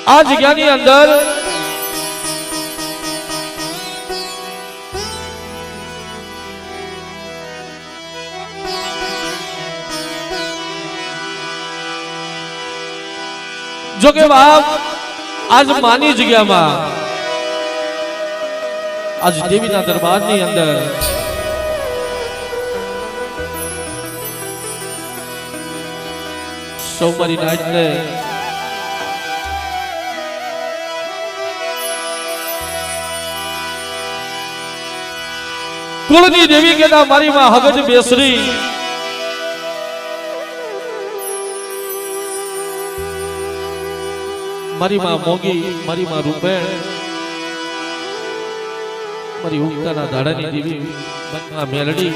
આ જગ્યાની અંદર જો કે બાપ આજ માની જગ્યામાં આજ દેવીના દરબારની અંદર સોમવારી નાઈટ ને કુળની દેવી કેતા મારી માં હગજ બેસરી મારી માં મોગી મારી માં રૂપેણ મારી ઉગતાના દાડાની દેવી બંગા મેલડી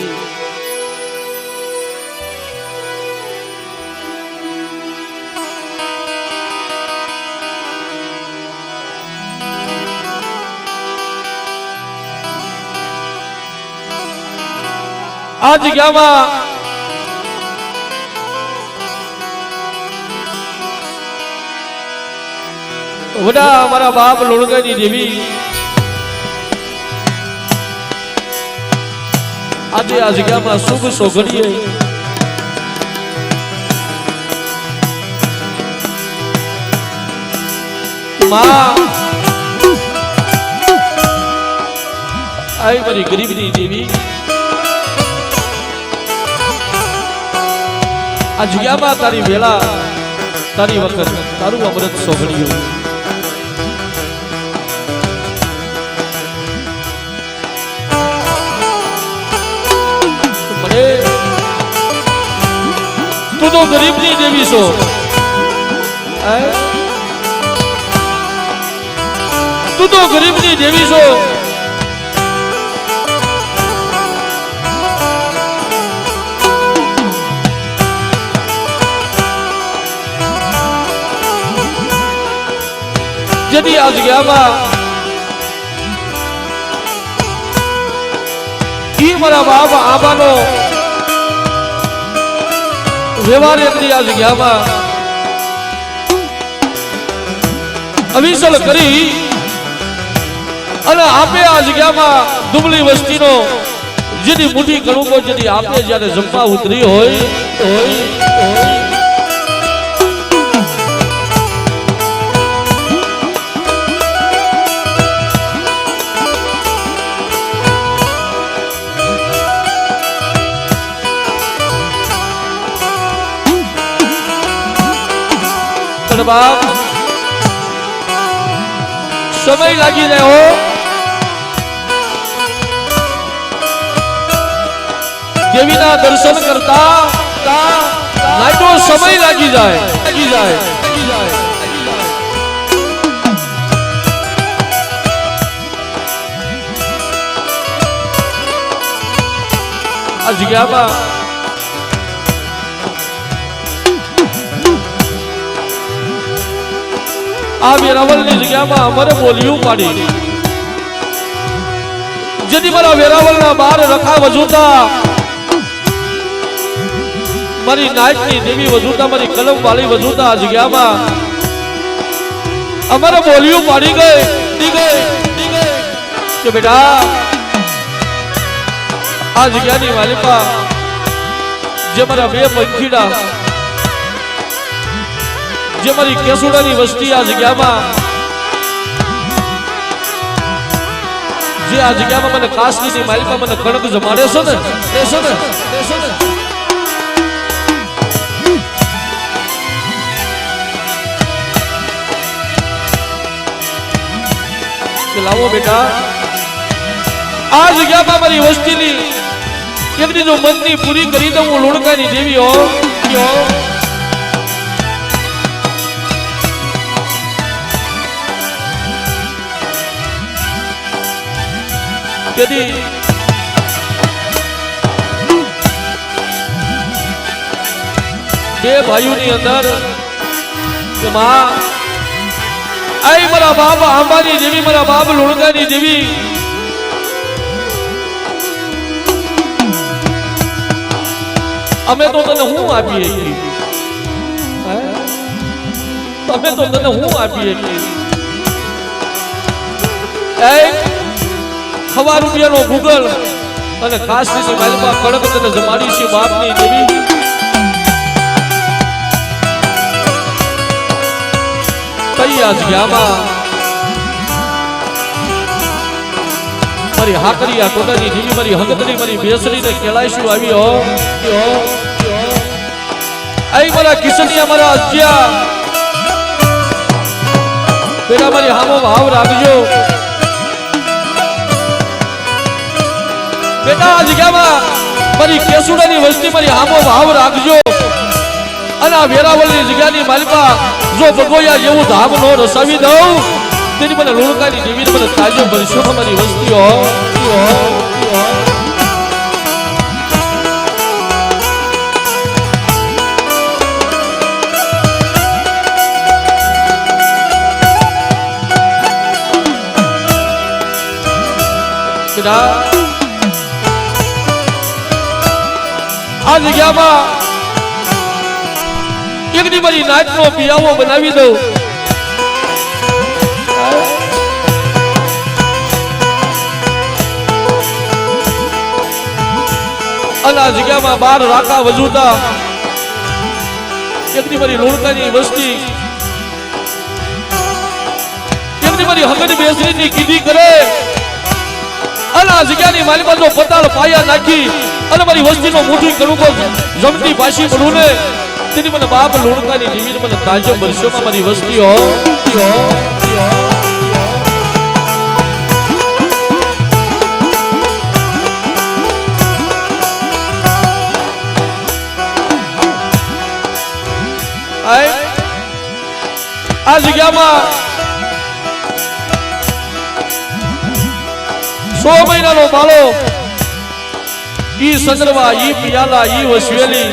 આ જગ્યામાં વડા અમારા બાપ લોણગાની દેવી આજે આ જગ્યામાં શુભ સોગડીએ માં આઈ મારી ગરીબની દેવી આ જગ્યામાં તારી વેલા તારી વખત તારું અમૃત સોગડ્યું મને તું તો ગરીબની દેવી છો તું તો ગરીબની દેવી છો જેથી આ જગ્યામાં ઈ મારા બાપ આબાનો વ્યવહાર એકની આ જગ્યામાં અવિસલ કરી અને આપે આ જગ્યામાં દુબળી વસ્તીનો જેની મુઠ્ઠી કણુકો જેથી આપે જ્યારે જંપા ઉતરી હોય બાપ સમય લાગી જાય હો દેવીના દર્શન કરતા નાઈટો સમય લાગી જાય આ જગ્યામાં આ વેરાવળની જગ્યામાં અમારે બોલિયું પાડી જેથી મારા વેરાવળના બાર રખા વજુતા મારી નાઈટની દેવી વજુતા મારી કલમ વાળી વજુતા આ જગ્યામાં અમારે બોલિયું પાડી ગઈ કે બેટા આ જગ્યાની માલિકા જે મારા બે પંખીડા જે મારી કેસુડાની વસ્તી આ જગ્યામાં જે આ જગ્યામાં મને કાશની માલિકા મને કણક જમાડે છે ને લાવો બેટા આ જગ્યામાં મારી વસ્તીની એકની જો મનની પૂરી કરી દઉં હું લોણકાની દેવી હો તેથી બે ભાઈઓની અંદર કે માં આઈ મારા બાપ આંબાની દેવી મારા બાપ લોણગાની દેવી અમે તો તને હું આપીએ તમે તો તને હું આપીએ એ ખવા રૂપિયાનો ગૂગલ અને ખાસ ની માલપા કડક તને જમાડી છે બાપની દેવી કઈ જગ્યામાં મારી હાકરિયા ટોટાની દેવી મારી હગતની મારી બેસરી ને કેળાઈશું આવી હો આઈ મારા કિશનિયા મારા અજ્યા બેટા મારી હામો ભાવ રાખજો બેટા આ જગ્યામાં મારી કેસુડાની વસ્તી મારી હામો ભાવ રાખજો અને આ વેરાવળની જગ્યાની માલિકા જો બગોયા જેવું ધામ નો રસાવી દઉં તેની મને લુણકાની દેવીને મને તાજો ભરશો મારી વસ્તીઓ આ જગ્યામાં એકની મારી નાચનો પિયાવો બનાવી દઉં અને આ જગ્યામાં 12 રાકા વજુતા એકની મારી લુણકાની વસ્તી એકની મારી હગની બેસરીની કીધી કરે અને આ જગ્યાની માલિકા જો પતાળ પાયા નાખી અને મારી વસ્તીનો મોઢું કરું જમતી પાછી પડું ને તેની મને બાપ લુણકાની જીવીને મને તાજો વર્ષોમાં મારી વસ્તી હો આ જગ્યામાં 100 મહિનાનો બાળો ઈ સંદર્ભા ઈ પિયાલા ઈ વસવેલી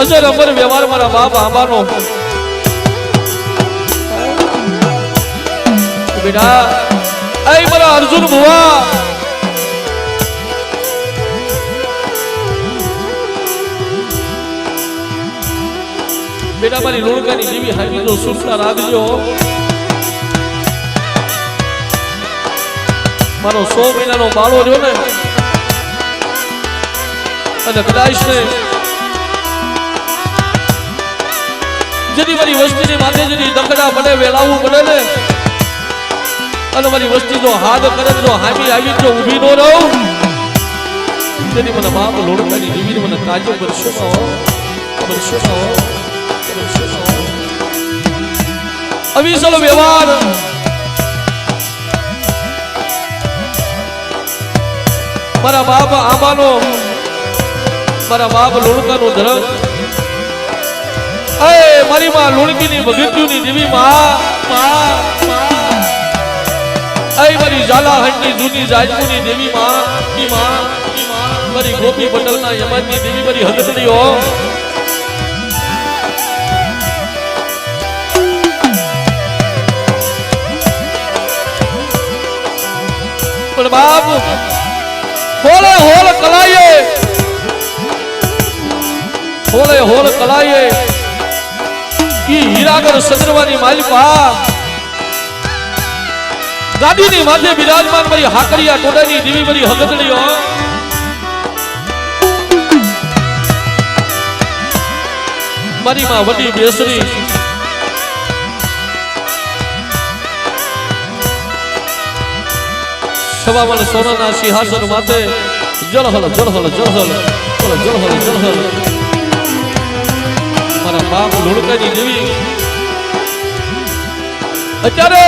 અજર અમર વ્યવહાર મારા બાપ આંબાનો બેટા આઈ મારા અર્જુન ભુવા બેટા મારી લુણકાની જેવી હાવી જો સુરતા રાખજો મારો 100 મહિનાનો બાળો રહ્યો ને અને કદાચ ને જેની મારી વસ્તીની માથે જેની દકડા પડે વેલાવું પડે ને અને મારી વસ્તી જો હાથ કરે જો હામી આવી જો ઊભી નો રહું તેની મને બાપ લોણકાની જીવીને મને તાજો વર્ષોમાં અવિસલ વ્યવહાર મારા બાપ આંબાનો મારા બાપ લુણકાનો ધરમ એ મારી માં લુણકીની ભગત્યુની દેવી માં એ મારી ઝાલાહણની જૂની જાજપુની દેવી માં મારી ગોપી પટેલના યમાનની દેવી મારી હગતડીઓ પણ બાપ હોલે હોલ કલાયે ઈ હીરાગર સદરવાની માલિકા ગાદીની માથે બિરાજમાન મારી હાકરિયા ટોડાની દેવી મારી હગતડીઓ મારી માં વડી બેસરી સવામણ સોનાના સિંહાસન માથે જળહલ મારા બાપ લુણકાની દેવી અત્યારે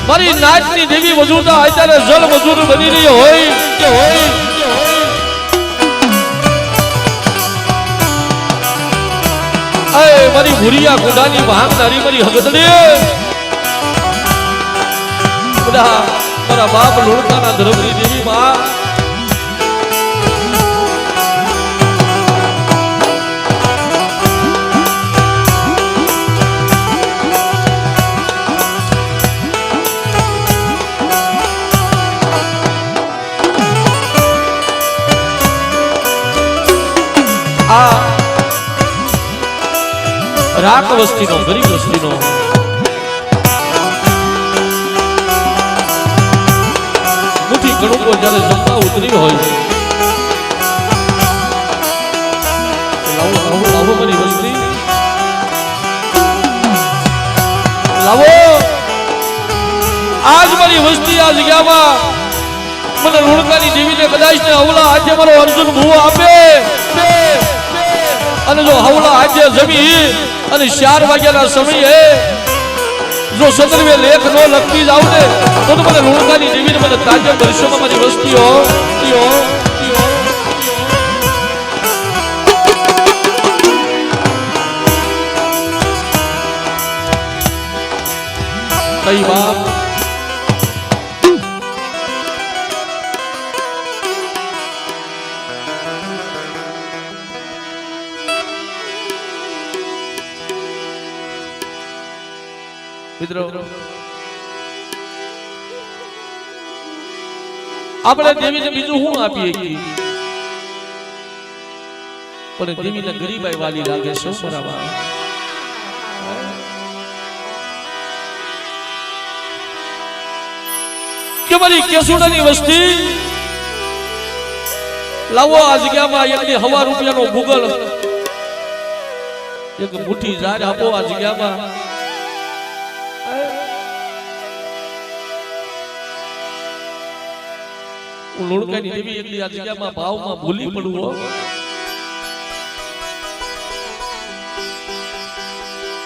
મારી નાચની દેવી મજૂરતા અત્યારે જળ મજૂર બની રહી હોય મારી ભૂરિયા ગુડાની ભાંગનારી મારી હગદડી મારા બાપ લુણકાના ધર્મની દેવી માં રાખ વસ્તીનો ગરીબ વસ્તીનો મુઠ્ઠી કણુકો જ્યારે જમવા ઉતરી હોય લાવો મારી વસ્તી લાવો આજ મારી વસ્તી આ જગ્યામાં મને રૂણકાની દેવીને કદાચ ને હવલા આજે મારો અર્જુન ભૂવો આપે અને જો હવલા આજે જમી અને 4 વાગ્યાના સમયે જો સદરવે લેખ નો લખતી જાવ ને તો મને રૂણકાની દેવીને મને તાજે વર્ષોમાં મારી વસ્તીઓ કઈ વાત મિત્રો આપણે દેવીને બીજું શું આપીએ પણ દેવીને ગરીબાઈ વાલી લાગે છે બરાબર કે મારી કેસુડાની વસ્તી લાવો આ જગ્યામાં એકની હવા રૂપિયાનો ગૂગલ એક મુઠ્ઠી જાર આપો આ જગ્યામાં હું લુણકાની દેવી એકલી આ જગ્યામાં ભાવમાં ભૂલી પડું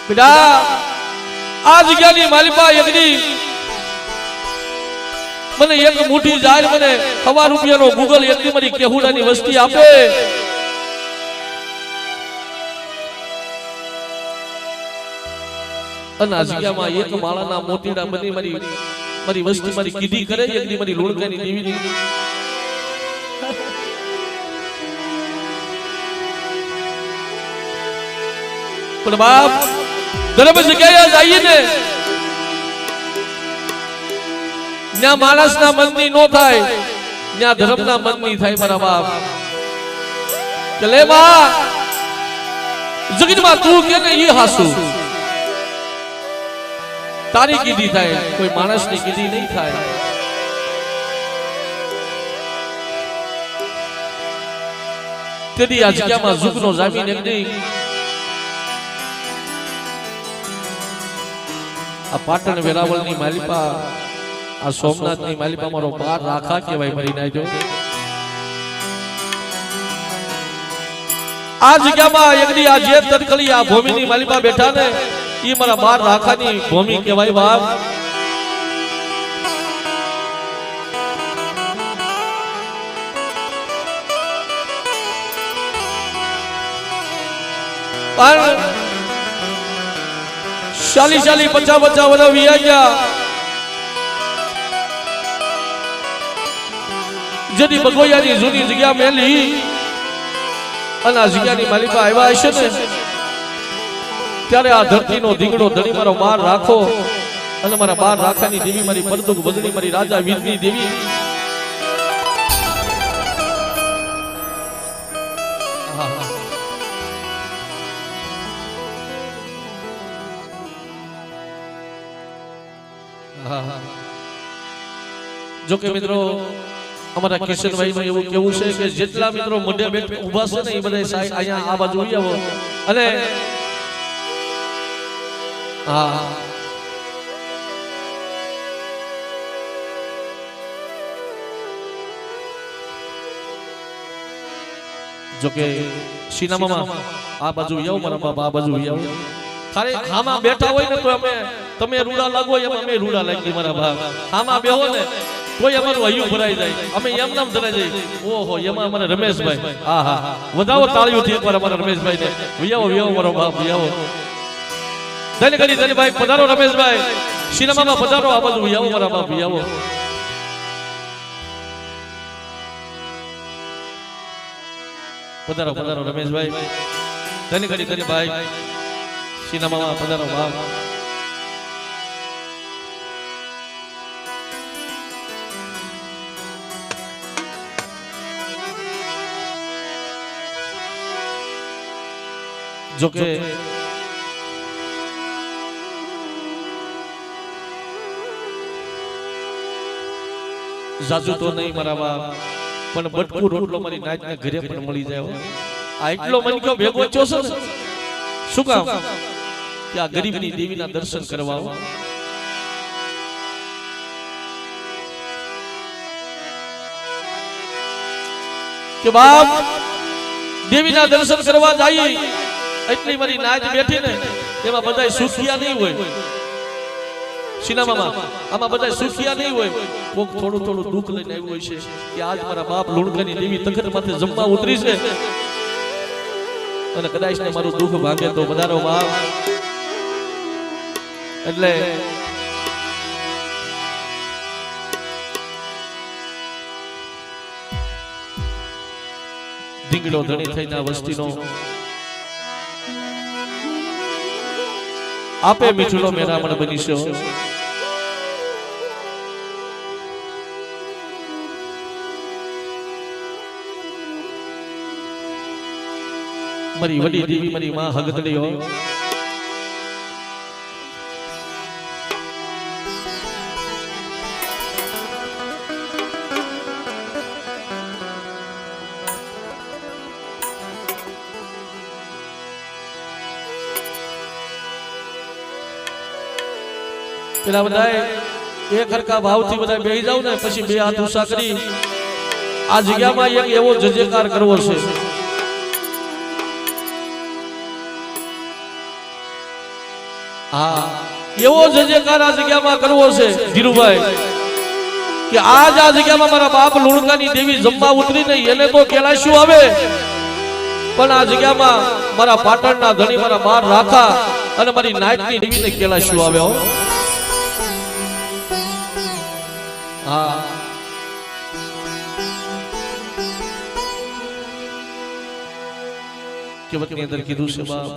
બેટા આ જગ્યાની માલિપા એકલી મને એક મુઠ્ઠી જાર મને હવા રૂપિયાનો ગૂગલ એકલી મારી કેહુડાની વસ્તી આપે અને આ જગ્યામાં એક માળાના મોતીડા બની મારી વસ્તી મારી કીધી કરે એકલી મારી લુણકાની દેવી પણ બાપ ધર્મ જગ્યાએ જઈએ ને ત્યાં માણસના મનની નો થાય ત્યાં ધર્મના મનની થાય મારા બાપ કે લે બા જગતમાં તું કે ને ઈ હાસુ તારી કીધી થાય કોઈ માણસની કીધી નહીં થાય તેથી આ જગ્યામાં ઝુકનો જામીન એક નહીં આ પાટણ વેરાવળની માલિપા આ સોમનાથની માલિપા મારો બાર રાખા કહેવાય મરી નાખ્યો આ જગ્યામાં એકદી આ જે તરકલી આ ભૂમિની માલિપા બેઠા ને ઈ મારા બાર રાખાની ભૂમિ કહેવાય બાપ પણ 40 50 વર્ષ વીયા ગયા જેની બગોયાની જૂની જગ્યા મેલી અને આ જગ્યાની માલિકા આવ્યા હશે ને ત્યારે આ ધરતીનો ધીંગડો ધણી મારો બાર રાખો અને મારા બાર રાખાની દેવી મારી પરદુક વજણી મારી રાજા વીરની દેવી જો કે મિત્રો અમારા કિશનભાઈ નું એવું કેવું છે કે જેટલા મિત્રો મોઢે બેઠ ઊભા છે ને એ બધા અહીંયા આ બાજુ આવો અને હા જો કે સિનેમામાં આ બાજુ આવો મારા બાપ આ બાજુ આવો ખાલી હામાં બેઠા હોય ને તો અમે તમે રૂડા લાગો એમ અમે રૂડા લાગી મારા બાપ હામાં બેહો ને કોઈ અમારું હૈયું ભરાઈ જાય અમે એમ નામ ધરાઈ જાય ઓહો એમાં અમારે રમેશભાઈ હા હા વધાવો તાળીઓથી એકવાર અમારા રમેશભાઈ ને વિયાવો મારો બાપ વિયાવો ધન કરી ધનભાઈ પધારો રમેશભાઈ સિનેમામાં પધારો આ બાજુ વિયાવો મારા બાપ વિયાવો પધારો રમેશભાઈ ધન કરી ધનભાઈ સિનેમામાં પધારો બાપ જો કે જાજુ તો નહીં મારા બાપ, પણ બટકું રોટલો મારી નાચના ઘરે પણ મળી જાય હો. આ એટલો મન કયો ભેગો છો છે ને, શું કામ કે આ ગરીબની દેવીના દર્શન કરવા આવો. કે બાપ દેવીના દર્શન કરવા જઈએ એટલી મારી નાચ બેઠી ને, એમાં બધાય સુખિયા નહીં હોય. સિનેમામાં આમાં બધા સુખિયા નહીં હોય, કોક થોડું થોડું દુઃખ લઈને આવ્યું હોય છે કે આજ મારા બાપ લુણકાની દેવી તખત માથે જમવા ઉતરી છે અને કદાચ ને મારું દુઃખ ભાગે તો વધારો બાપ. એટલે ધીંગડો ધણી થઈને વસ્તીનો આપે મીઠુલો મેરામણ બનીશો. મારી વડી દેવી મારી માં હગતડીઓ પેલા બધાય એક હરકા ભાવથી બધા બેહી જાવ ને, પછી બે હાથ ઊંચા કરી આ જગ્યામાં એક એવો જજેકાર કરવો છે. હા, એવો જજેકાર આ જગ્યામાં કરવો છે ધીરુભાઈ, કે આજ આ જગ્યામાં મારા બાપ લુણકાની દેવી જમવા ઉતરી નહીં, એને તો કેલાશું આવે, પણ આ જગ્યામાં મારા પાટણના ધણી મારા બાર રાખા અને મારી નાયકની દેવીને કેલાશું આવે હો. હા, કહેવતની અંદર કીધું છે બાપ,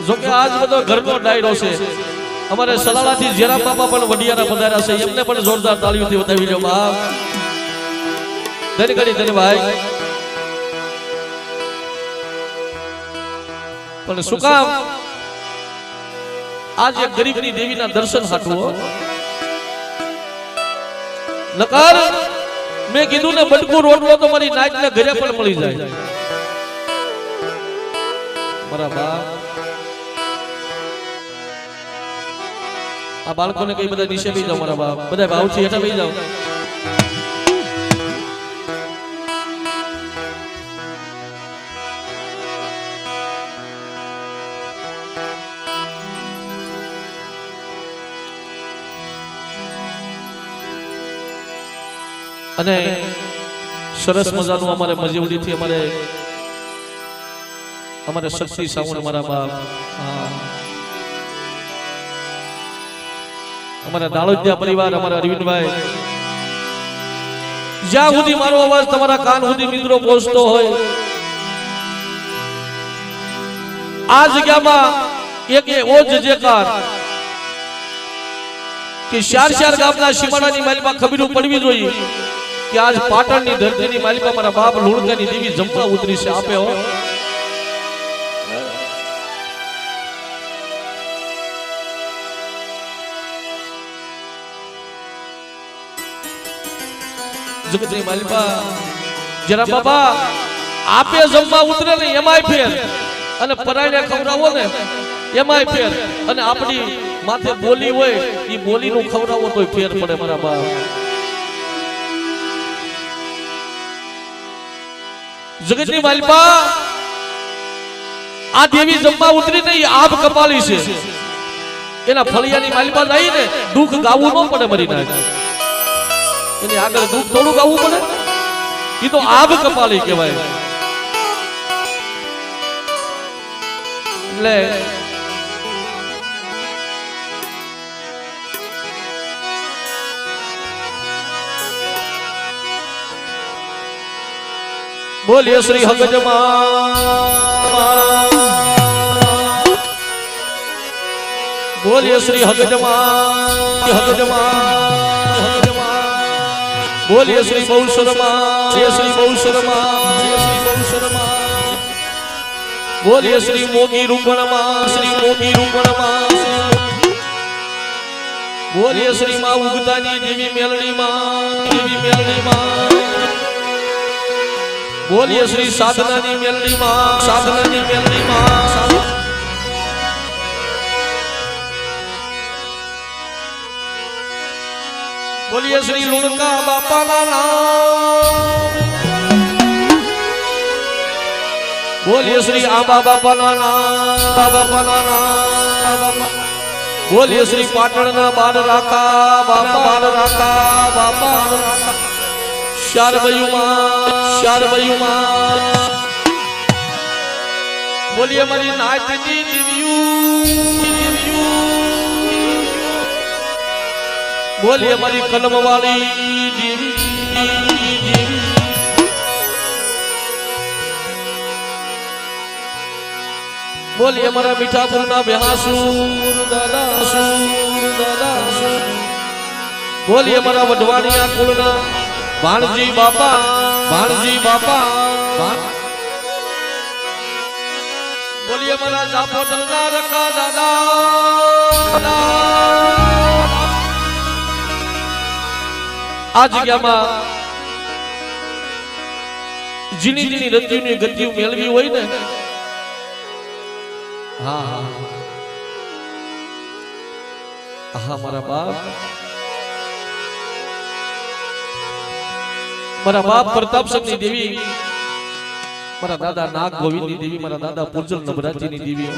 જો કે આજ બધો ઘરનો ડાયરો છે. અમારે સલાલાથી જેરા બાપા પણ વડિયાના પધાર્યા છે, એમને પણ જોરદાર તાળીઓથી વધાવી લો બાપ. ધની ઘડી ધની ભાઈ. પણ શું કામ આજ એક ગરીબની દેવીના દર્શન હાટવું. નકાર મેં કીધું ને બટકું રોટલો તો મારી નાચને ઘરે પણ મળી જાય. બરાબર, આ બાળકોને કઈ બધા નીચે બેસી જાઓ, મારા બાપ બધા ભાવથી હેઠા બેસી જાઓ. અને સરસ મજાનું અમારે મજેવડીથી અમારે શક્તિ સાવણ મારા બાપ, અમારા દાળોદિયા પરિવાર, અમારા અરવિંદભાઈ, જ્યાં સુધી મારો અવાજ તમારા કાન સુધી મિત્રો પહોંચતો હોય, આ જગ્યામાં એક એવો જજેકાર કે ચાર ગામના સીમાડાની માલિકા ખબીરું પડવી જોઈએ કે આજ પાટણની ધરતીની માલિકા મારા બાપ લુણકાની દેવી જમવા ઉતરી છે. આપે હો. જગતની માલિકા જરા બાબા આપે જમવા ઉતરે ને એમાંય ફેર, અને પરાયને ખવડાવો ને એમાંય ફેર, અને આપણી માથે બોલી હોય એ બોલીનું ખવડાવો તોય ફેર પડે મારા બાપ. જગતની માલિકા આ દેવી જમવા ઉતરી નહીં, આબ કપાલી છે. એના ફળિયાની માલિકા જાય ને દુઃખ ગાવું ન પડે મરી નાખ, એની આગળ દુઃખ થોડું ગાવું પડે, એ તો આબ કપાલી કહેવાય. એટલે બોલીએ શ્રી હગજમાં, બોલીએ શ્રી હગજમાં, બોલીએ શ્રી બહુશરમાં, શ્રી બહુશરમાં, શ્રી બહુશરમાં. બોલીએ શ્રી મોગી રૂપણમાં શ્રી મોગી રૂપણમાં બોલીએ શ્રી માં ઉગતાની દેવી મેલડીમાં બોલીએ શ્રી સાધનાની મેલડીમાં બોલીએ શ્રી લુણકા બાપાના નામ બોલીએ શ્રી આંબા બાપાના નામ બોલીએ શ્રી પાટણના બાર રાકા બાપા શારબયુમાં બોલીએ મારી નાચની દિવ્યું બોલીએ મારી કલમવાળી દેવી બોલીએ મારા મીઠાપુરના બેહાસુર દાદા બોલીએ મારા વઢવાણિયા કુળના ભાણજી બાપા બોલીએ મારા જાપોદરના રકા દાદા આ જગ્યામાં જીની રતિની ગતિઓ મેળવી હોય ને હા મારા બાપ પ્રતાપસંગની દેવી મારા દાદા નાગ ગોવિંદની દેવી મારા દાદા પૂજલ નવરાત્રીની દેવી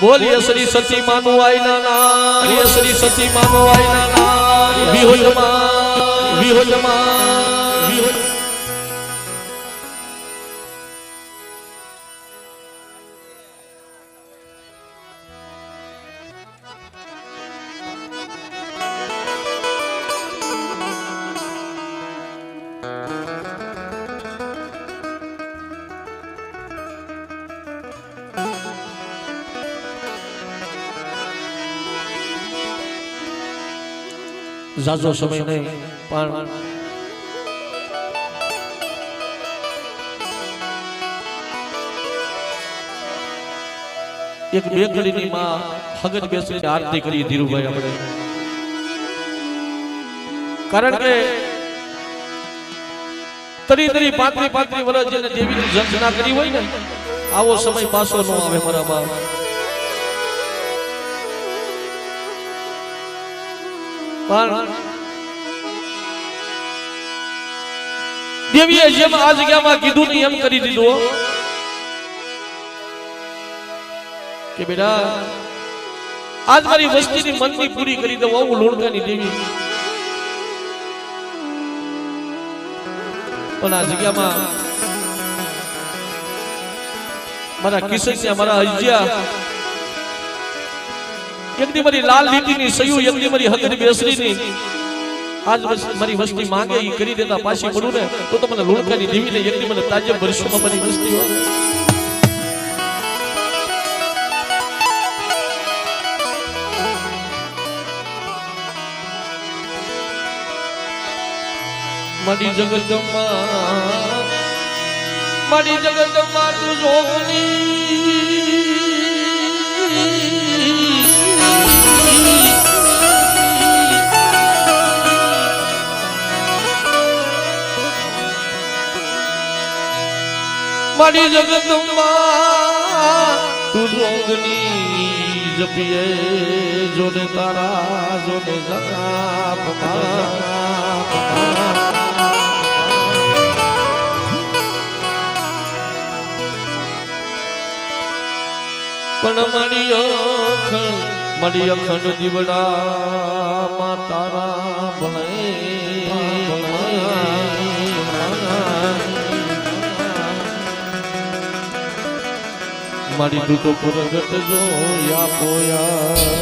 બોલીએ શ્રી સતી માનું આઈના ના શ્રી સતી માનું આઈના ના વિહોજમાં જાજો સમય નહીં પણ એક બે ઘડીની માં હગજ બેસી આરતી કરી ધીરુભાઈ આપણે કારણ કે તરી પાત્રી વર્ષ જેને દેવીની જંજના કરી હોય ને આવો સમય પાછો ન આવે મારા બાપ પણ દેવીએ જેમ આ જગ્યામાં કીધું ને એમ કરી દીધું કે બેટા આજ મારી વસ્તીની મનની પૂરી કરી દઉં આવું લોણકાની દેવી પણ આ જગ્યામાં મારા કિશન મારા અજ્યા એકદી મારી લાલ લીટીની સયું એકદી મારી હકની બેસરીની આજ મારી વસ્તી માંગે ઈ કરી દેતા પાછી પડું ને તો મને લોણકાની દેવીને એકદી મને તાજે વર્ષોમાં મારી વસ્તી હોય મારી જગદંબા તું જોગની મારી જગદંબા તું જોગની જપીએ જોને તારા જોને જાપ પણ મારી અખંડ દીવડા માં તારા ભલે મારી દૂતો પ્રગટ જો યા પોયા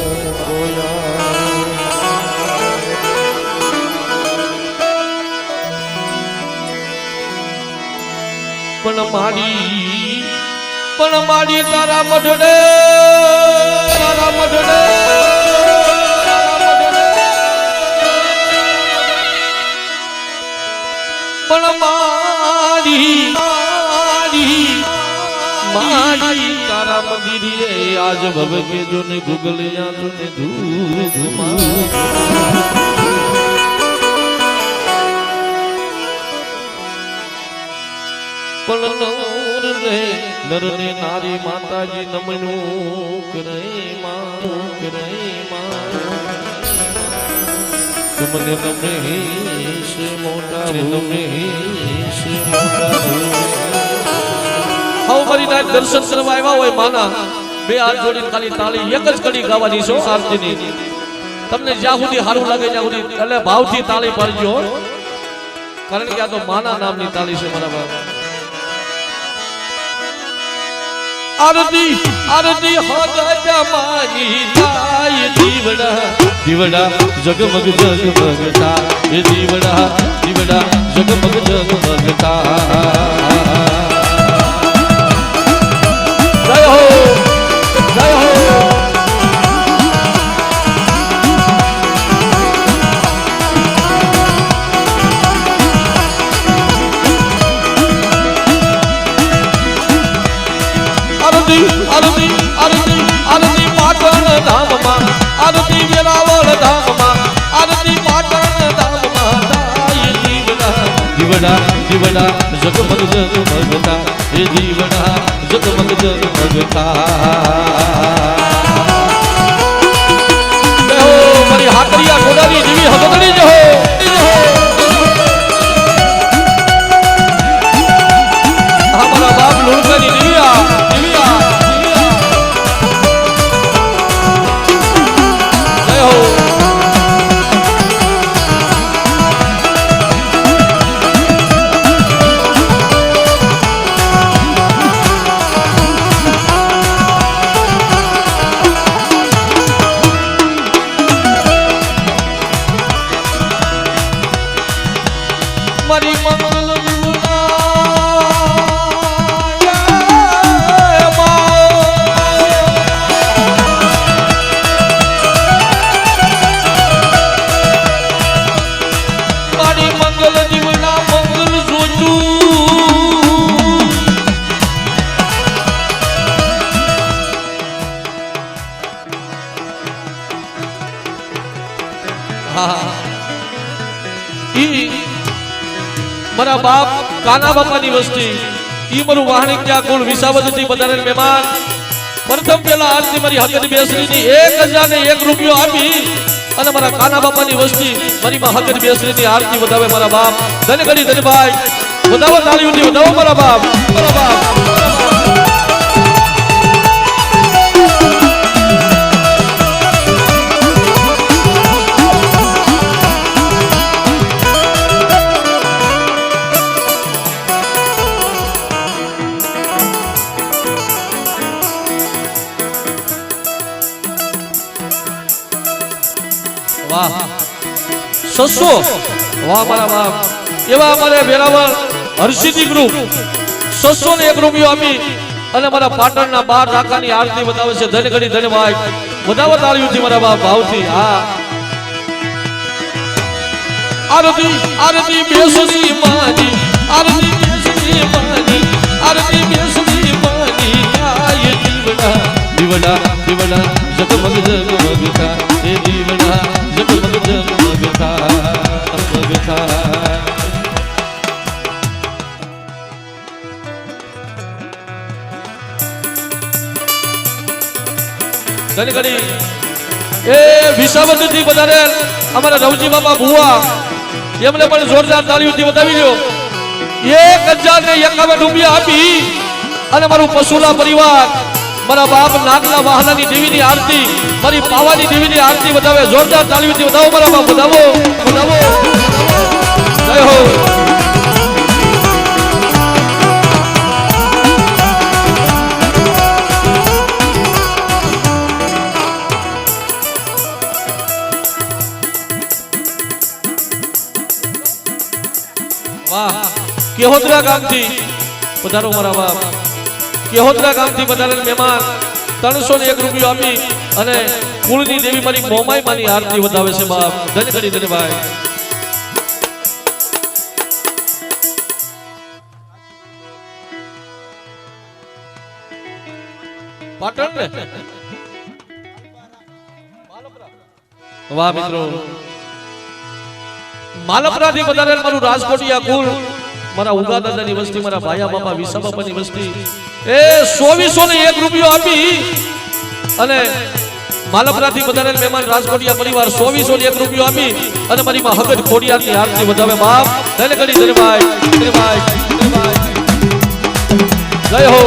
પણ મારી તારા મઢડે પણ મારી ભવે કે જો ને ગુગલિયા જો ને ધૂમા પણ નર રે નર ને નારી માતાજી નમનું કરે માં तुमने रमेश मोटा रमेश मोटा हाउ मारी नाथ दर्शन કરવા આવ્યા હોય માના બે હાથ જોડીને ખાલી તાળી એક જ કડી ગાવાની છે આરતીની તમને જ્યાં સુધી સારું લાગે ત્યાં સુધી એટલે ભાવથી તાળી પાડજો કારણ કે આ તો માના નામની તાળી છે મારા બાપ આરતી આરતી હદ માની તાય દીવડા દીવડા જગમગ જગમગતા એ દીવડા દીવડા જગમગ જગમગતા જય હો જય હો આરતી આરતી આરતી આરતી પાટણ ધામમાં આરતી વેરાવળ ધામમાં આરતી પાટણ ધામમાં તાય દીવડા દીવડા દીવડા જગમગ જગમગતા એ દીવડા જગમગ જગમગતા જય હો મારી હાકરિયા ઘોડાની દેવી હગદડી જય હો હમારા બાપ લુણકાની દેવિયા મારી મંગલ મારી મંગલ જીવના મંગલ જોતું મારા બાપ કાના બાપાની વસ્તી ઈ મારું વાહણી ત્યાં કુલ વિસાવદતી બધાને મહેમાન પ્રથમ પેલા આરતી મારી હકની બેસરીની 1001 રૂપિયો આપી અને મારા કાના બાપાની વસ્તી મારી માં હકની બેસરીની આરતી વધાવે મારા બાપ ધનગડી ધનભાઈ વધાવો તાળીઓથી વધાવો મારા બાપ મારા બાપ વાહ સસો વાહ મારા બાપ એવા અમારે વેરાવળ હર્ષિદી ગ્રુપ 601 રૂપિયો આપી અને મારા પાટણના 12 રાખાની આરતી બતાવે છે ધનગડી ધનભાઈ વધાવો તાળીઓથી મારા બાપ ભાવથી હા આરતી આરતી બેસની માની આરતી બેસની માની આરતી બેસની માની આય દીવડા દીવડા દીવડા જગમગ જગમગતા એ દીવડા જગમગ જગમગતા જગમગતા ધનગડી એ વિસાવદતી બધાને અમારા રવજી બાપા ભુવા એમને પણ જોરદાર તાળીઓથી વધાવી લ્યો 1051 રૂપિયા આપી અને મારું પશુલા પરિવાર મારા બાપ નાગલા વાહનાની દેવીની આરતી મારી પાવાની દેવીની આરતી વધાવે જોરદાર તાળીઓથી વધાવો મારા બાપ વધાવો વધાવો જય હો વાહ કેહોદરા ગામથી પધારો મારા બાપ કેહોદરા ગામથી પધારેલ મહેમાન 301 રૂપિયો આપી અને કુળની દેવી મારી મોમાઈ માની આરતી વધાવે છે બાપ ધનગડી ધનભાઈ પાટણ ને વાહ મિત્રો, માલપરાથી વધારે મારું રાજકોટિયા કુળ, મારા ઉગા દાદાની વસ્તી, મારા ભાયા બાપા વિસા બાપાની વસ્તી એ 2401 રૂપિયો આપી અને માલપરાથી વધારે મહેમાન રાજકોટિયા પરિવાર 2401 રૂપિયો આપી અને મારી માં હગજ ખોડિયારની આરતી વધાવે. બાપ ધન કરી ધનભાઈ, ધનભાઈ, જય હો.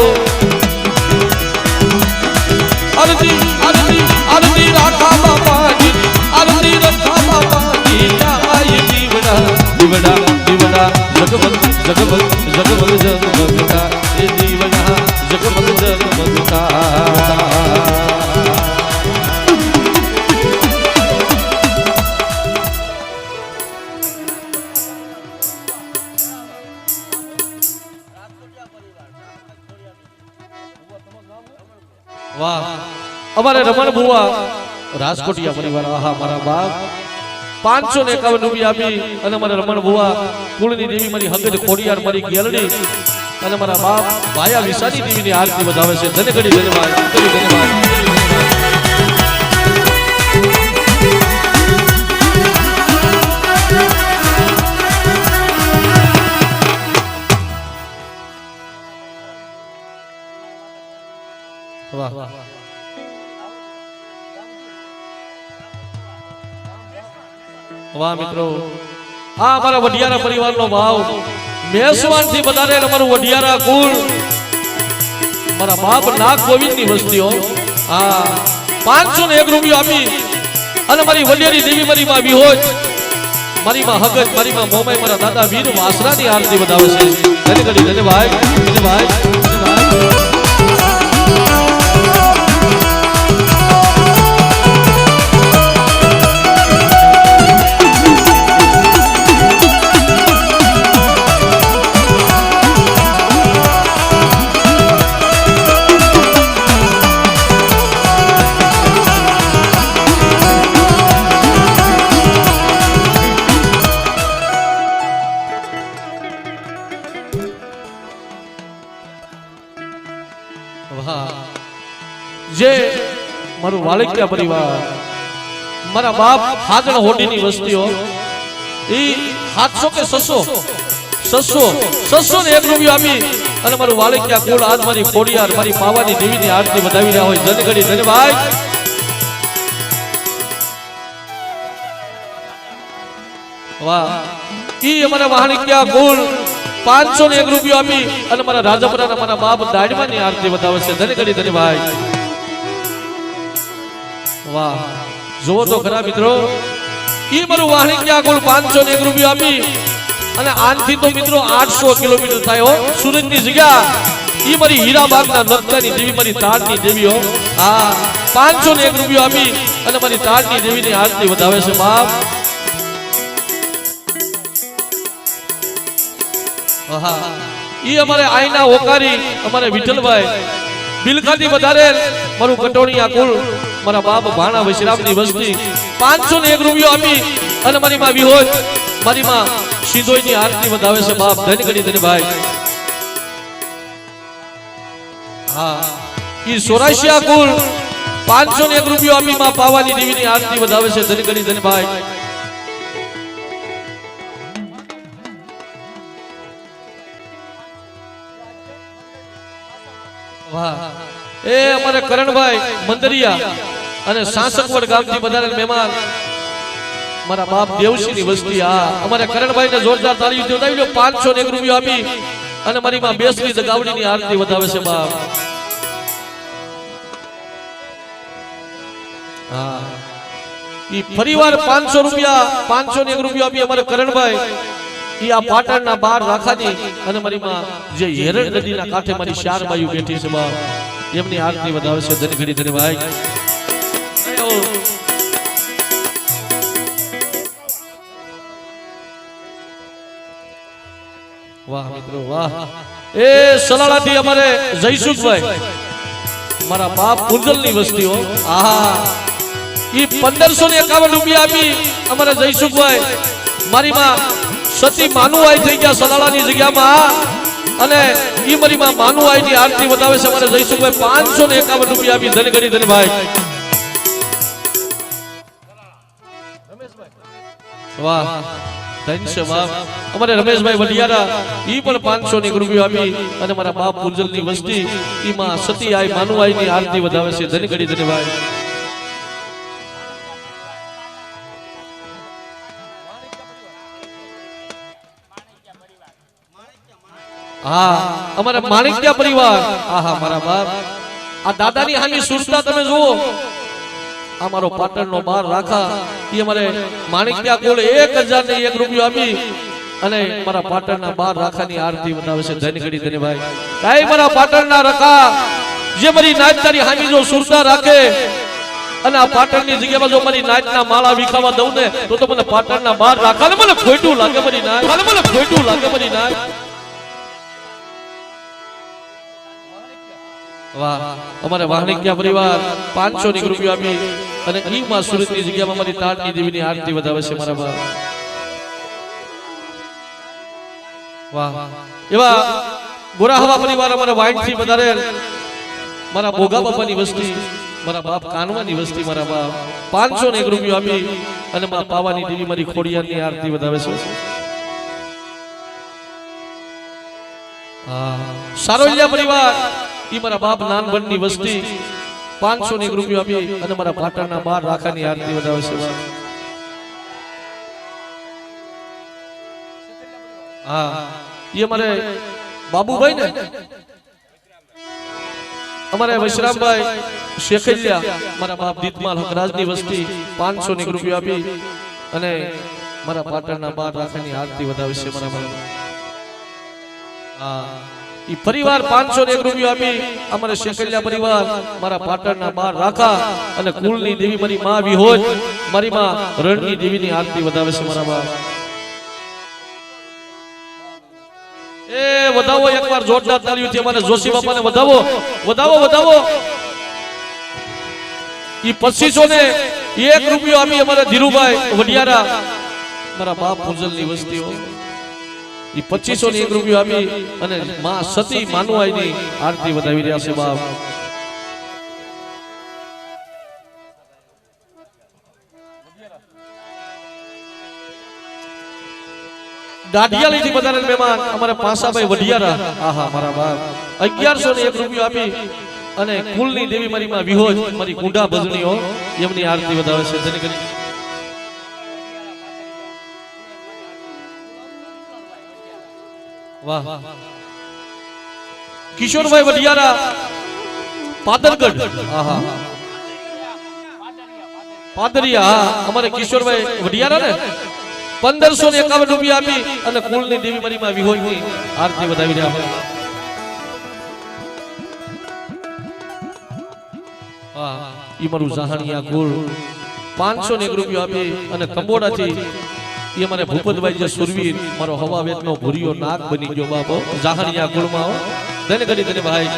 આરતી આરતી આરતી રાખા બાપાજી, આરતી રાખા બાપાજી, જાય દીવડા દીવડા દીવડા જગમગ જગમગ જગમગ જગમગતા એ દીવડા જગમગ જગમગતા. વાહ, અમારે રમણ ભુવા રાજકોટિયા પરિવાર, આહા મારા બાપ 551 રૂપિયા આપી અને મારા રમણ ભુવા કુળની દેવી મારી હગજ ખોડિયાર મારી ગેલડી અને મારા બાપ ભાયા વિસાની દેવીની આરતી વધાવે છે. ધન ઘડી ધન્યવાદ, ધન્યવાદ. વાહ વાહ મિત્રો, આ અમારા વઢિયારા પરિવારનો ભાવ, મેસવાનથી વધારે અમારું વઢિયારા કુળ, મારા બાપ નાગ ગોવિંદની વસ્તીઓ આ 501 રૂપિયો આપી અને મારી વડિયારી દેવી મારી માં વિહોજ, મારી માં હગજ, મારી માં મોમાઈ, મારા દાદા વીર વાસરાની આરતી વધાવે છે. ધન ઘડી ધન્યવાદ, ધન્યવાદ, ધન્યવાદ. જે મારું વાળકિયા પરિવાર, મારા બાપ હાજણ હોડીની વસ્તીઓ ઈ 700 કે 600 ને 1 રૂપિયો આપી અને મારું વાળકિયા કુળ આજ મારી ખોડિયાર મારી પાવાની દેવીની આરતી વધાવી રહ્યા હોય. જન ઘડી ધન્યવાદ. વાહ, ઈ અમારા વાહણિકિયા કુળ 501 રૂપિયો આપી અને મારા રાજપરાના મારા બાપ દાડમાની આરતી વધાવે છે. ધન ઘડી ધન્યવાદ. વાહ, જોવો તો ખરા મિત્રો, ઈ મારું વાહણિકિયા કુળ 501 રૂપિયો આપી અને આનથી તો મિત્રો 800 કિલોમીટર થાય હો સુરતની જગ્યા. ઈ મારી હીરાબાગના નકલાની દેવી મારી તાડની દેવીઓ આ 501 રૂપિયો આપી અને મારી તાડની દેવીની આરતી વધાવે છે. બાપ ઈ અમારે આઈના ઓકારી અમારે વિઠ્ઠલભાઈ બિલખાથી વધારે મારું કટોણીયા કુલ, મારા બાપ ભાણા વૈશ્રામની વસ્તી 501 રૂપિયો આપી અને મારી માં વિહોજ, મારી માં સિંધોઈની આરતી વધાવે છે. બાપ ધન ઘડી ધન્યભાઈ. હા, ઈ સોરાશિયા કુલ 501 રૂપિયો આપી માં પાવાની દેવીની આરતી વધાવે છે. ધન ઘડી ધન્યભાઈ. વાહ, એ અમારે કરણભાઈ મંદરિયા અને સાસકવડ ગામથી વધારે મહેમાન, મારા બાપ દેવસિંહની વસ્તી આ અમારે કરણભાઈને જોરદાર તાળી વધાવી લો. 501 રૂપિયો આપી અને મારી માં બેસરી જગાવડીની આરતી વધાવે છે. બાપ હા, ઈ ફરીવાર 500 રૂપિયા 501 રૂપિયો આપી અમારે કરણભાઈ ઈ આ પાટણના 12 રાખાની અને મારી માં જે હેરણ નદીના કાંઠે મારી 4 બાયુ બેઠી છે. બાપ એમની આરતી વધાવે છે. ધન ઘડી ધન્યવાદ. વાહ મિત્રો વાહ, એ સલાળાથી અમારે જયસુખભાઈ, મારા બાપ પુંજલની વસ્તીઓ આહા, ઈ 1551 રૂપિયા આપી અમારે જયસુખભાઈ, મારી માં સતી માનુઆઈ થઈ ગયા સલાળાની જગ્યામાં અને ઈ મારી માં માનુઆઈ ની આરતી વધાવે છે. અમારે જયસુખભાઈ 551 રૂપિયા આપી. ધન ઘડી ધન્યવાદ. વાહ ધન્ય બાપ અમારે રમેશભાઈ વડિયારા ઈ પણ 500 ની રૂપિયો આપી અને મારા બાપ પુંજલ ની વસ્તી ઈ માં સતી આઈ માનુઆઈ ની આરતી વધાવે છે ધન ઘડી ધન્યવાદ હા અમારા માણિક્યા પરિવાર આહા મારા બાપ આ દાદાની હાની સુરતા તમે જુઓ અમારો પાટણનો બાર રાખા ઈ અમારે માણિક્યા કુલ 1001 રૂપિયો આપી અને મારા પાટણના બાર રાખાની આરતી વધાવે છે ધન ઘડી ધન્યવાદ કાઈ મારા પાટણના રખા જે મારી નાચ તારી હામી જો સુરતા રાખે અને આ પાટણની જગ્યામાં જો મારી નાચના માળા વિખાવા દઉં ને તો મને પાટણના બાર રાખા ને મને ખોટું લાગે મારી નાચ મને ખોટું લાગે મારી નાચ વાહ અમારે વાહણિક્યા પરિવાર 500 ની રૂપિયો આપી અને ઈ માં સુરતની જગ્યામાં મારી તારની દેવીની આરતી વધાવે છે મારા બાપ વાહ એવા ગોરાહવા પરિવાર અમારા વાઇટથી વધારે મારા બોગા બાપાની વસ્તી મારા બાપ કાનવાની વસ્તી મારા બાપ 500 ની રૂપિયો આપી અને માં પાવાની દેવી મારી ખોડિયારની આરતી વધાવે છે સારોલિયા પરિવાર ઈ મારા બાપ નાનબનની વસ્તી 500 ની રૂપિયો આપી અને મારા પાટણના બાર રાખાની આરતી વધાવે છે હા ઈ અમારે બાબુભાઈ ને અમારે વૈશ્રામભાઈ શેખલિયા મારા બાપ દીતમાલ હકરાજની વસ્તી 500 ની રૂપિયો આપી અને મારા પાટણના બાર રાખાની આરતી વધાવે છે મારા બાપ હા ઈ પરિવાર 500 ની રૂપિયો આપી અમારે શેખલિયા પરિવાર મારા પાટણના બાર રાખા અને કુળની દેવી મારી માં વિહોજ મારી માં રણની દેવીની આરતી વધાવે છે મારા બાપ એ વધાવો એકવાર જોરદાર તાળીઓથી અમારે જોશી બાપાને વધાવો વધાવો વધાવો ઈ 2500 ને 1 રૂપિયો આપી અમારે ધીરુભાઈ વડિયારા મારા બાપ પુંજલની વસ્તીઓ ઈ 2500 ની 1 રૂપિયો આપી અને માં સતી માનુઆઈની આરતી વધાવી રહ્યા છે બાપ દાઢિયાલી થી બધાને મહેમાન અમારે પાસાભાઈ વડિયારા આહા મારા બાપ 1100 ની 1 રૂપિયો આપી અને કુલની દેવી મારી માં વિહોજ મારી કુંડા ભજણીઓ એમની આરતી વધાવે છે ધન કરી વાહ કિશોરભાઈ વડિયારા પાદરગઢ આહા પાદરિયા અમારે કિશોરભાઈ વડિયારા ને 1551 રૂપિયા આપી અને કુલની દેવી મારી માં વિહોજની આરતી વધાવી રહ્યા છે વાહ ઈ મારું જહાણિયા કુલ 500 ને 1 રૂપિયો આપી અને કંબોડાથી ઈ અમારે ભૂપતભાઈ જે સુરવીર મારો હવા વેતનો ભૂરિયો નાગ બની ગયો બાપો જહાણિયા કુળમાં ધન કરી ધન ભાઈ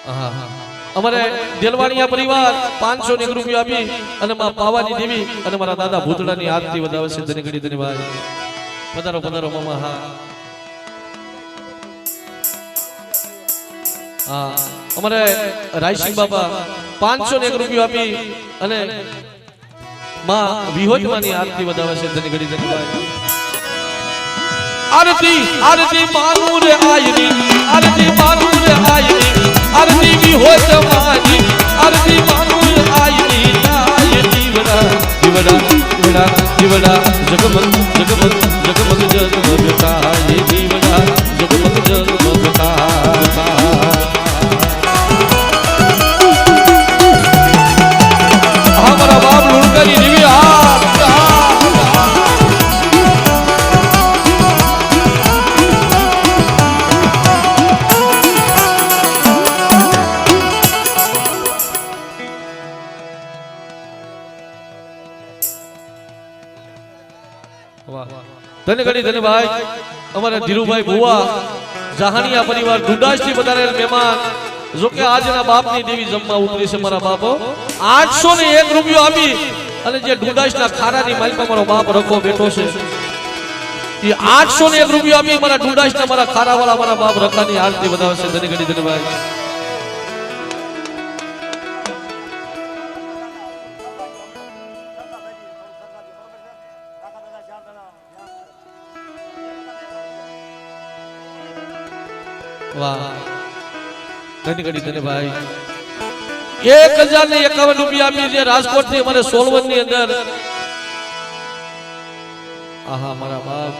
હા અમારે દેલવાણીયા પરિવાર 500 ની 1 રૂપિયો આપી અને માં પાવાની દેવી અને મારા દાદા ભૂતડાની આરતી વધાવે છે ધન ઘડી ધન ભાઈ પધારો પધારો મામા હા હા અમારે રાયસિંહ બાપા 500 ને 1 રૂપિયો આપી અને માં વિહોજમાની આરતી વધાવે છે ધન ઘડી ધન ભાઈ આરતી આરતી માનું રે આયની આરતી માનું રે આયની આરતી વિહોજમાની આરતી માનું રે આયની આય જીવડા જીવડા જીવડા જીવડા જગમગ જગમગ જગમગ જગમગ થાય જીવડા જગમગ જગમગ થાય हमारा बाप लुड़करी देवी धन घड़ी धन भाई हमारे धीरुभाई बुआ जहानिया परिवार ढूंढास थी बता मेहमान जो के आज ना बाप ની દેવી જમવા ઉતરી છે મારા બાપો 801 રૂપિયો આપી અને જે ઢુંડાસના ખારાની માલિકા મારો બાપ રખો બેઠો છે એ 801 રૂપિયો આપી મારા ઢુંડાસના મારા ખારાવાળા મારા બાપ રખાની આરતી વધાવે છે ધન ઘડી ધન ભાઈ વાહ ઘણી ઘણી તને ભાઈ 1051 રૂપિયા આપી જે રાજકોટ થી અમારે 16 ની અંદર આહા મારા બાપ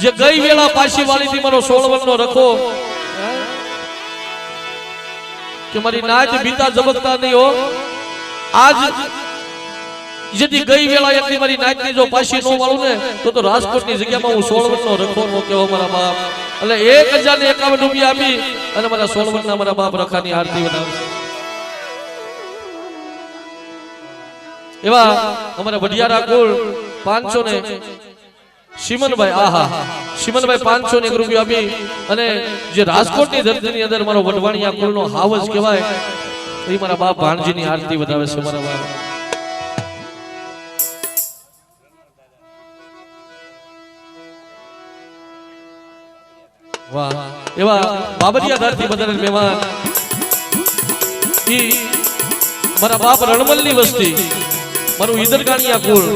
જે ગઈ વેળા પાછી વાળી થી મારો 16 નો રખો કે મારી નાચ બીતા જબકતા નહીં હો આજ જેથી ગઈ વેળા એકની મારી નાચ ની જો પાછી નો વાળું ને તો રાજકોટ ની જગ્યામાં હું 16 નો રખો નો કેવો મારા બાપ એટલે 1051 રૂપિયા આપી અને મારા 16 ના મારા બાપ રખાની આરતી બનાવશે એવા અમારા વડિયારા કુળ 500 ને શિમનભાઈ આહા શિમનભાઈ 501 રૂપિયા આપી અને જે રાજકોટ ની ધરતીની અંદર મારો વડવાણિયા કુળનો હાવજ કહેવાય એ મારા બાપ ભાણજીની આરતી વધાવે છે મારા બાપ વાહ એવા બાબરિયા ધરતી બદલ મહેમાન ઈ મારા બાપ રણમલની વસ્તી મારું ઈદરગાણિયા કુળ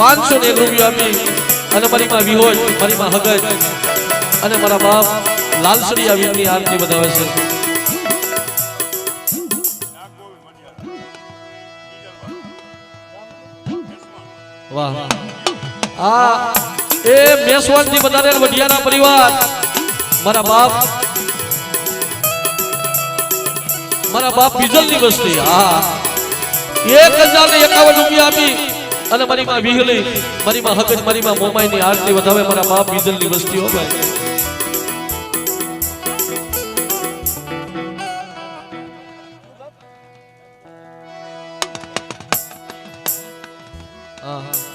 501 રૂપિયા આપી અને મારી માં વિહોજ મારી માં હગજ અને મારા બાપ લાલસડિયા વીરની આરતી વધાવે છે વાહ આ એ મેસવાનથી બધાને વડિયાના પરિવાર મારા બાપ બીજલની વસ્તી હા 1051 રૂપિયા આપી અને મારી માં વિહલી મારી માં હકત મારી માં મોમાઈની આરતી વધાવે મારા બાપ બીજલની વસ્તી હો ભાઈ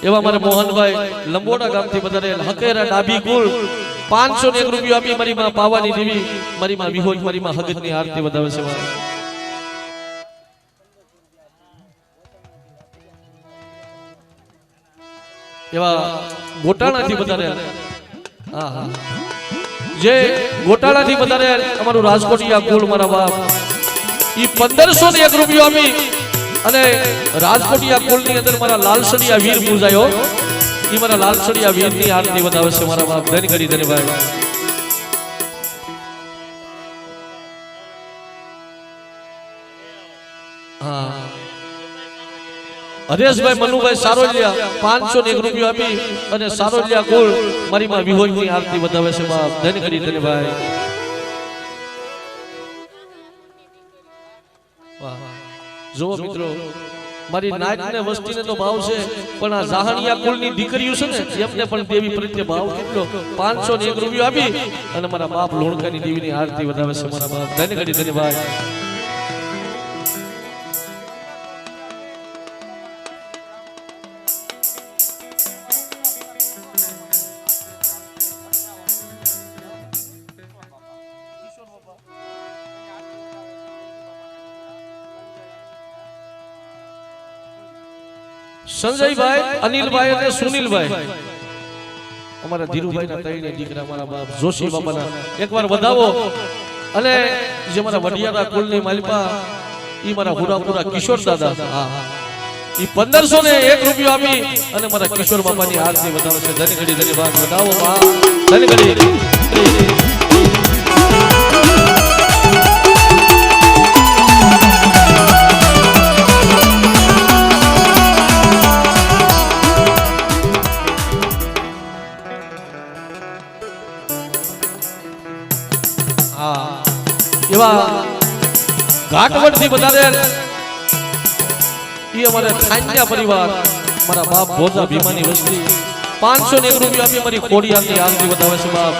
એવા મારે મોહનભાઈ લંબોડા ગામથી બધારે હકેરા ડાબી કુળ 501 રૂપિયા આપી મારી માં પાવાની દેવી મારી માં વિહોજ મારી માં હગતની આરતી વધાવે છે એવા ગોટાળાથી વધારે હા જે ગોટાળાથી વધારે અમારું રાજકોટિયા કુળ મારા બાપ ઈ 1501 રૂપિયા આપી અને રાજકોટિયા કુલની અંદર મારા લાલસડિયા વીર પૂજાયો ઈ મારા લાલસડિયા વીરની આરતી વધાવે છે મારા બાપ ધન કરી ધન ભાઈ હા હરેશભાઈ મનુભાઈ સારોલિયા 501 રૂપિયા આપી અને સારોલિયા કુળ મારી માં વિહોજની આરતી વધાવે છે બાપ ધન કરી ધન ભાઈ વાહ જો મિત્રો મારી નાચને વસ્તીને તો ભાવ છે પણ આ જાહણિયા કુળની દીકરીઓ છે ને એમને પણ દેવી પ્રત્યે ભાવ કેટલો 501 રૂપિયા આપી અને મારા બાપ લોણકાની દેવીની આરતી વધાવે છે મારા બાપ ધન કરી ધન ભાઈ સંજયભાઈ અનિલભાઈ અને સુનિલભાઈ અમારા ધીરુભાઈ ના ત્રણે દીકરા મારા બાપ જોશી બાપાના એકવાર વધાવો અને જે મારા વડિયારા કુલની માલિપા ઈ મારા હુરાપુરા કિશોર દાદા હા ઈ 1501 રૂપિયા આપી અને મારા કિશોર બાપાની આરતી વધાવે છે ધની ઘડી ધની વાત વધાવો બા ધની ઘડી એવા ઘાટવડથી વધારે ઈ અમારે ખાન્યા પરિવાર મારા બાપ ભોજા ભીમાની વસ્તી 501 રૂપિયા આપી મારી ખોડિયાની આરતી વધાવે છે બાપ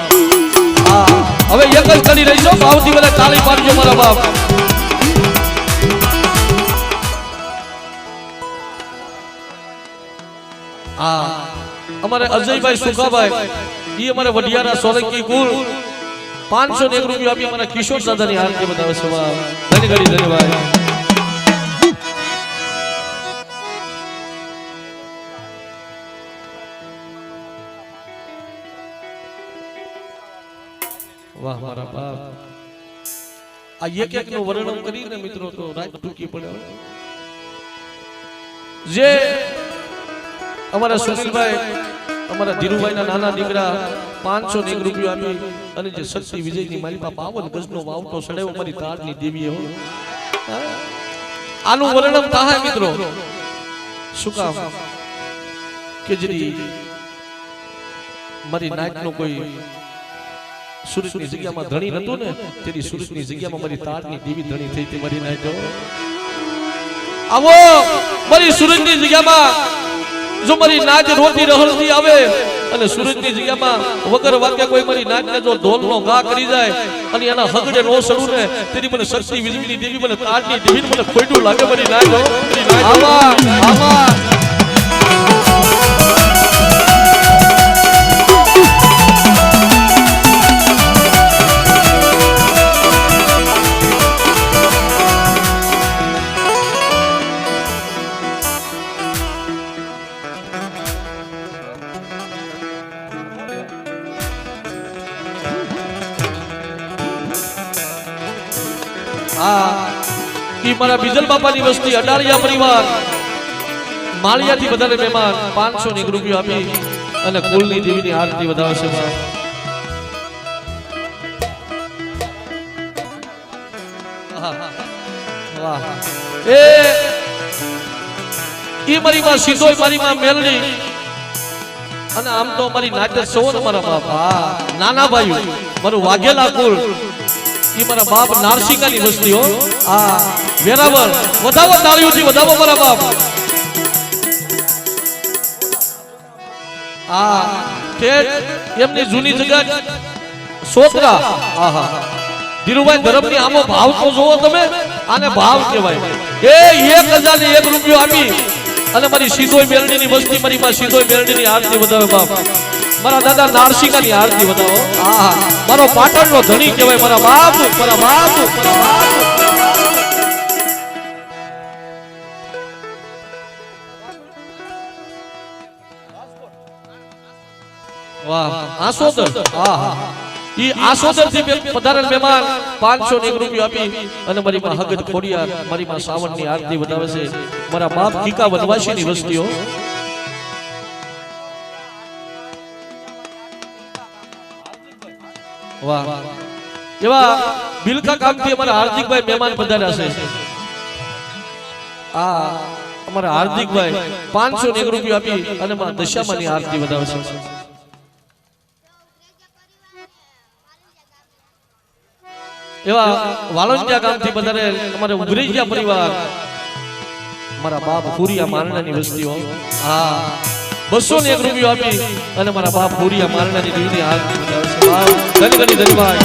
હા હવે એક જ કરી રહી છો ભાવથી બધા તાળી પાડજો મારા બાપ હા અમારે અજયભાઈ સુખાભાઈ ઈ અમારે વડિયારા સોલંકી કુળ 501 રૂપિયા આપી મારા કિશોર દાદાની આરતી બતાવે છે વાહ ધની ઘડી ધન્યવાદ વાહ મારા બાપ આ એક એક નું વર્ણન કરીને મિત્રો તો રાત ટૂંકી પડે જે અમારા સુનિલભાઈ અમારા ધીરુભાઈ ના નાના દીકરા 501 રૂપિયા આપી અને જે શક્તિ વિજયની મારી પાસે 52 ગજનો વાવટો સડાયો મારી તારની દેવીએ હો આનું વર્ણન થાય મિત્રો શું કામ કે જેની મારી નાચનો કોઈ સુરતની જગ્યામાં ધણી નતો ને તેની સુરતની જગ્યામાં મારી તારની દેવી ધણી થઈ તે મારી નાચો આવો મારી સુરતની જગ્યામાં જો મારી નાચ રોતી રહલતી આવે અને સુરતની જગ્યામાં વગર વાક્ય કોઈ મારી નાચને જો ઢોલનો ગા કરી જાય અને એના હગડે નો સડું ને તેની મને શક્તિ વીજળી દેવી મને તારની દેવી મને ખોટું લાગે મારી નાચો આવા આવા મારા બીજલ બાપાની વસ્તી અડાળિયા પરિવાર માળિયાથી વધારે મહેમાન 500 રૂપિયા આપી અને કુલની દેવીની આરતી વધાવશે વાહ એ મારી માં સીધોય મારી માં મેલડી અને આમ તો મારી નાચર સૌ મારા બાપા નાના ભાઈઓ મારું વાઘેલા કુલ ઈ મારા બાપ નારસિંગાની વસ્તી હો આ વેરાવળ વધાવો તાળીઓથી વધાવો મારા બાપ આ ઠેઠ એમની જૂની જગત સોતરા આહા ધીરુભાઈ ધરમની આમો ભાવ તો જોવો તમે આને ભાવ કહેવાય એ 1001 રૂપિયો આપી અને મારી સીધોય મેરડીની વસ્તી મારી માં સીધોય મેરડીની આરતી વધાવે બાપ મારા દાદા નારસિંગાની આરતી વધાવો આહા મારો પાટણનો ધણી કહેવાય મારા બાપ મારા બાપ વાહ આસોદર આહા ઈ આસોદર થી પધારેલ મહેમાન 501 રૂપિયા આપી અને મારી માં હગત ખોડિયાર મારી માં સાવણની આરતી વધાવે છે મારા બાપ કીકા વનવાસીની વસ્તીઓ વાહ એવા બિલકા કામથી અમારા હાર્દિકભાઈ મહેમાન પધાર્યા છે આ અમારા હાર્દિકભાઈ 501 રૂપિયા આપી અને માં દશામાની આરતી વધાવે છે એવા વાળંજા ગામથી બધાને અમારે ઉગરેજિયા પરિવાર મારા બાપ પુરિયા મારણાની વસ્તીઓ હા 201 રૂપિયા આપી અને મારા બાપ પુરિયા મારણાની દેવીની આરતી વધાવે છે બાપ ઘણી ઘણી ધન્યવાદ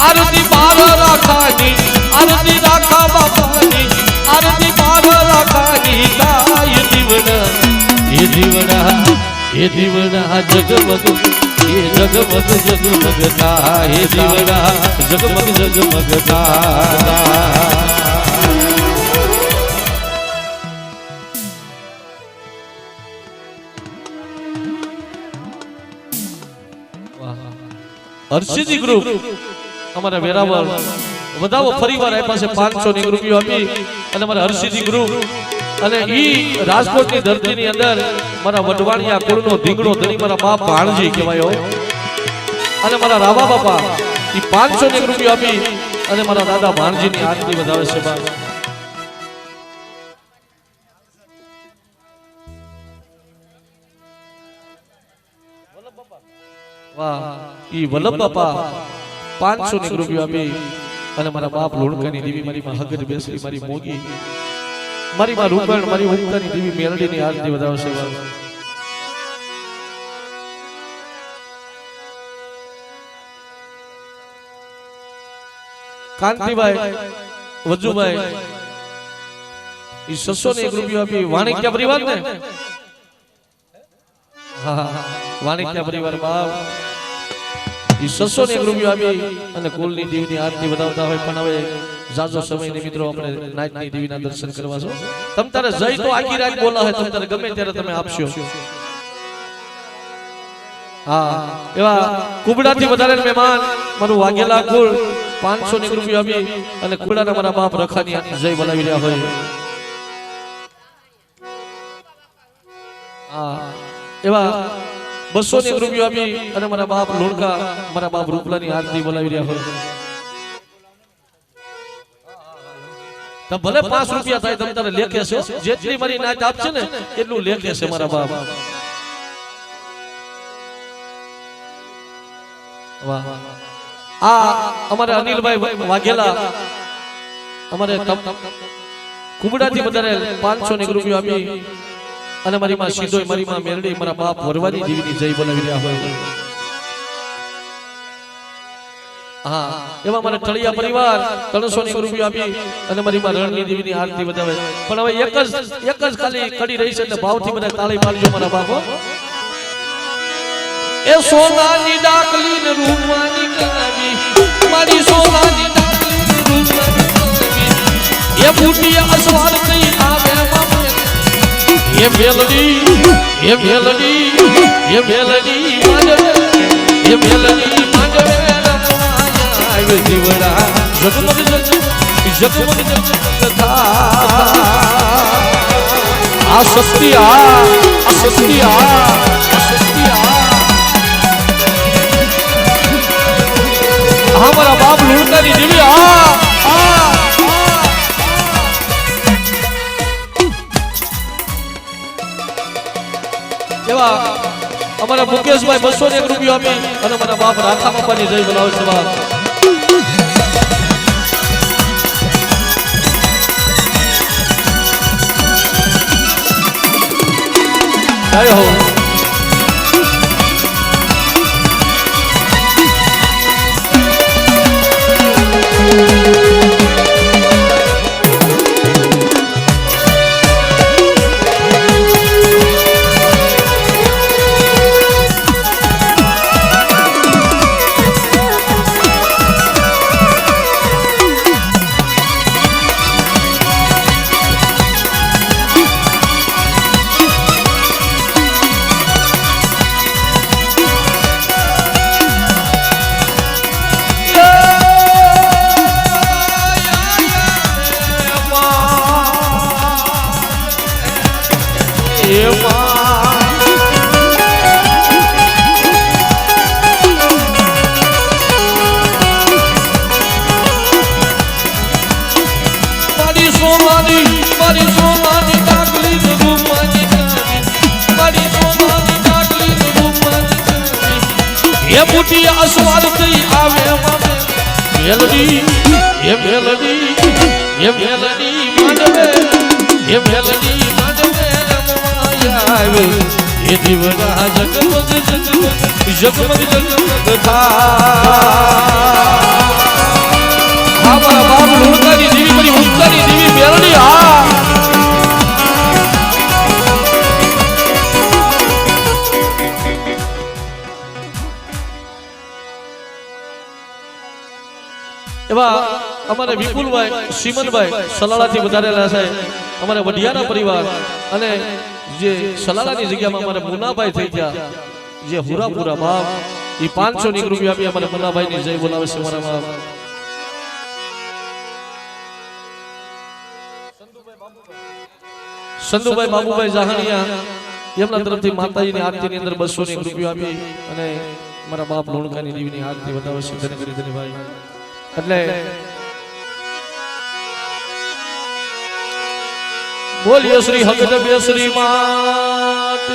आरती बार राखानी आरती राखा बापानी आरती बार राखानी ये जीवना जगमग ये जगमग जगमगता हे जीवना जगमग जगमगता હર્ષિજી ગ્રુપ અમારા વેરાવળ વધાવો ફરીવાર આપ્યા છે 501 રૂપિયા આપી અને અમારા હર્ષિજી ગ્રુપ અને ઈ રાજકોટની ધરતીની અંદર મારા વડવાણિયા કુળનો ધીંગડો ધણી મારા બાપ ભાણજી કહેવાયો અને મારા રાવા બાપા ઈ 501 રૂપિયા આપી અને મારા દાદા ભાણજીની આરતી વધાવે છે બાપ વાહ ઈ વલ્લભ બાપા 501 રૂપિયા આપી અને મારા બાપ લોણકાની દેવી મારી માં હગત બેસરી મારી મોગી મારી માં રૂપણ મારી ઉમકાની દેવી મેલડીની આરતી વધાવશે કાંતિભાઈ વજુભાઈ ઈ 601 રૂપિયા આપી વાણિક્ય પરિવાર ને હા વાણિક્ય પરિવાર બાપ ઈ 601 રૂપિયા આપી અને કુલની દેવીની આરતી વધાવતા હોય પણ હવે જાજો સમય ને મિત્રો આપણે નાચની દેવીના દર્શન કરવા છો તમ તારે જય તો આખી રાત બોલા હોય તમ તારે ગમે ત્યારે તમે આપશો હા એવા કુબડાથી વધારે મહેમાન મારું વાઘેલા કુળ 500 રૂપિયા આપી અને કુબડાના મારા બાપ રખાની જય બોલાવી રહ્યા હોય હા એવા 200 રૂપિયા આપી અને મારા બાપ લોણકા મારા બાપ રૂપલાની આરતી બોલાવી રહ્યા હોય તો ભલે 5 રૂપિયા થાય તમ તારે લેખે છે જેટલી મારી નાચ આપશે ને એટલું લેખે છે મારા બાપ વાહ આ અમારે અનિલભાઈ વાઘેલા અમારે કુબડાથી વધારે 500 રૂપિયા આપી અને મારી માં સીધોય મારી માં મેરડી મારા બાપ વરવાની દેવીની જય બોલાવી રહ્યા હોય હા એવા મારા તળિયા પરિવાર 300 રૂપિયા આપી અને મારી માં રણની દેવીની આરતી વધાવે પણ હવે એક જ ખાલી કડી રહી છે એટલે ભાવથી બધા તાળી પાડજો મારા બાપો એ સોનાની ડાકલી ને રૂપવાની કલાવી મારી સોનાની ડાકલી ને રૂપવાની કલાવી એ બુટી અસવાર થઈ આવે ये मेलडी मांडवे ये मेलडी मांडवे रमाया जीवड़ा जगमग कथा आ सस्तिया हमारा बाप लूटनी देवी एवा हमारा मुकेशभाई 201 રૂપિયા આપી અને મારા બાપ રાખા બાપાની જય બોલાવે છે બાપ જય હો ये बूटी असवार थई आवे मेलडी मांडवे ये मेलडी मांडवे रमाया ये दीवना जगमग था हमारा बाप लूटनी देवी बड़ी उठनी देवी मेलडी हाँ અમારે વિપુલભાઈ શ્રીમંતભાઈ સલાલાથી વધારેલા છે અમારે વઢિયાના પરિવાર અને જે સલાલાની જગ્યામાં અમારે મુનાભાઈ થઈ ગયા જે હુરાપુરા બાપ એ 500 રૂપિયા આપી અમારે મુનાભાઈની જય બોલાવે છે મારા બાપ સંધુભાઈ બાબુભાઈ જાહણિયા એમના તરફથી માતાજીની આરતીની અંદર 200 રૂપિયા આપી અને મારા બાપ લોણકાની દેવીની આરતી વધાવે છે ધન્ય કરી ધન્યભાઈ એટલે બોલ્યો શ્રી હકદબે શ્રી માત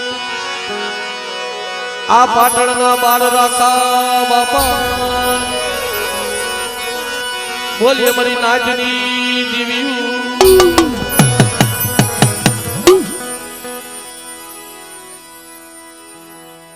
આ પાટણના બાળ રાખા બાપા બોલ્યો મારી નાચની દેવી